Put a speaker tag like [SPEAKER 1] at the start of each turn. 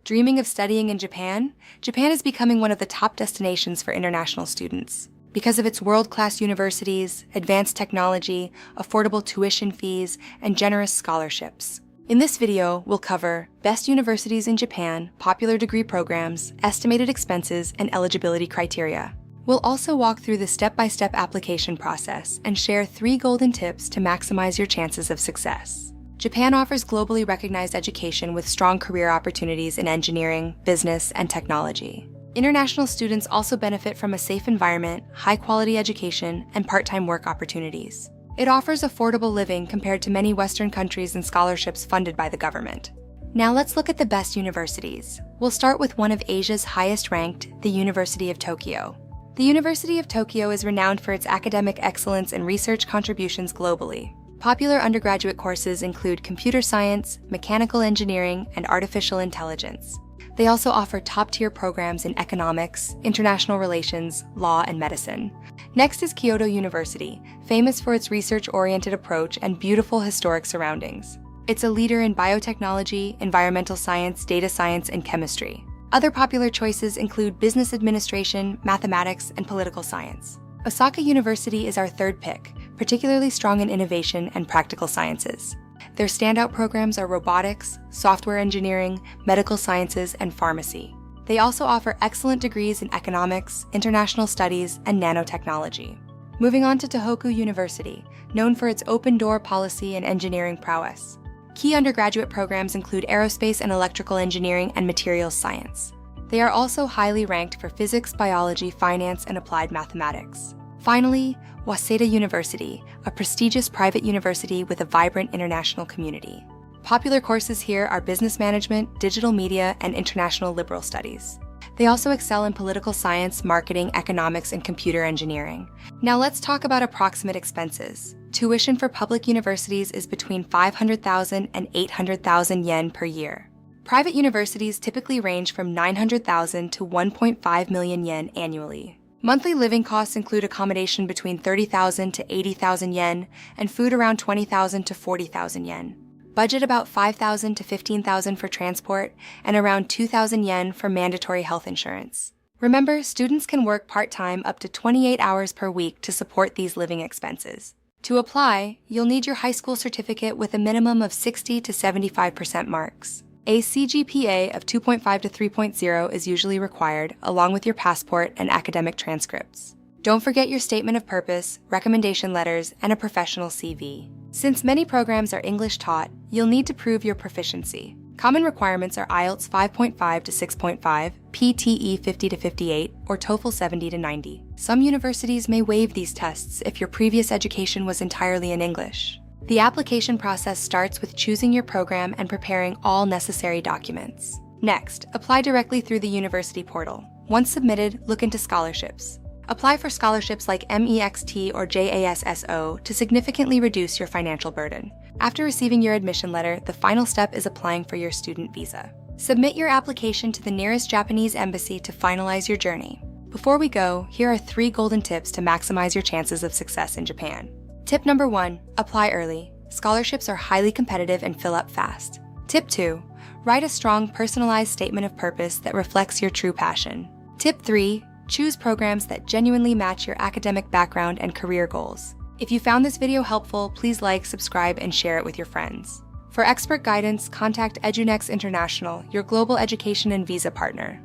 [SPEAKER 1] Dreaming of studying in Japan? Japan is becoming one of the top destinations for international students. Because of its world-class universities, advanced technology, affordable tuition fees, and generous scholarships. In this video, we'll cover best universities in Japan, popular degree programs, estimated expenses, and eligibility criteria. We'll also walk through the step-by-step application process and share 3 golden tips to maximize your chances of success. Japan offers globally recognized education with strong career opportunities in engineering, business, and technology. International students also benefit from a safe environment, high-quality education, and part-time work opportunities. It offers affordable living compared to many Western countries and scholarships funded by the government. Now let's look at the best universities. We'll start with one of Asia's highest ranked, the University of Tokyo. The University of Tokyo is renowned for its academic excellence and research contributions globally. Popular undergraduate courses include computer science, mechanical engineering, and artificial intelligence. They also offer top-tier programs in economics, international relations, law, and medicine. Next is Kyoto University, famous for its research-oriented approach and beautiful historic surroundings. It's a leader in biotechnology, environmental science, data science, and chemistry. Other popular choices include business administration, mathematics, and political science. Osaka University is our third pick, particularly strong in innovation and practical sciences. Their standout programs are robotics, software engineering, medical sciences, and pharmacy. They also offer excellent degrees in economics, international studies, and nanotechnology. Moving on to Tohoku University, known for its open-door policy and engineering prowess. Key undergraduate programs include aerospace and electrical engineering and materials science. They are also highly ranked for physics, biology, finance, and applied mathematics. Finally, Waseda University, a prestigious private university with a vibrant international community. Popular courses here are business management, digital media, and international liberal studies. They also excel in political science, marketing, economics, and computer engineering. Now let's talk about approximate expenses. Tuition for public universities is between 500,000 and 800,000 yen per year. Private universities typically range from 900,000 to 1.5 million yen annually. Monthly living costs include accommodation between 30,000 to 80,000 yen and food around 20,000 to 40,000 yen. Budget about 5,000 to 15,000 for transport and around 2,000 yen for mandatory health insurance. Remember, students can work part-time up to 28 hours per week to support these living expenses. To apply, you'll need your high school certificate with a minimum of 60 to 75% marks. A CGPA of 2.5 to 3.0 is usually required, along with your passport and academic transcripts. Don't forget your statement of purpose, recommendation letters, and a professional CV. Since many programs are English taught, you'll need to prove your proficiency. Common requirements are IELTS 5.5 to 6.5, PTE 50 to 58, or TOEFL 70 to 90. Some universities may waive these tests if your previous education was entirely in English. The application process starts with choosing your program and preparing all necessary documents. Next, apply directly through the university portal. Once submitted, look into scholarships. Apply for scholarships like MEXT or JASSO to significantly reduce your financial burden. After receiving your admission letter, the final step is applying for your student visa. Submit your application to the nearest Japanese embassy to finalize your journey. Before we go, here are 3 golden tips to maximize your chances of success in Japan. Tip number 1, apply early. Scholarships are highly competitive and fill up fast. Tip 2, write a strong personalized statement of purpose that reflects your true passion. Tip 3, choose programs that genuinely match your academic background and career goals. If you found this video helpful, please like, subscribe, and share it with your friends. For expert guidance, contact Edunex International, your global education and visa partner.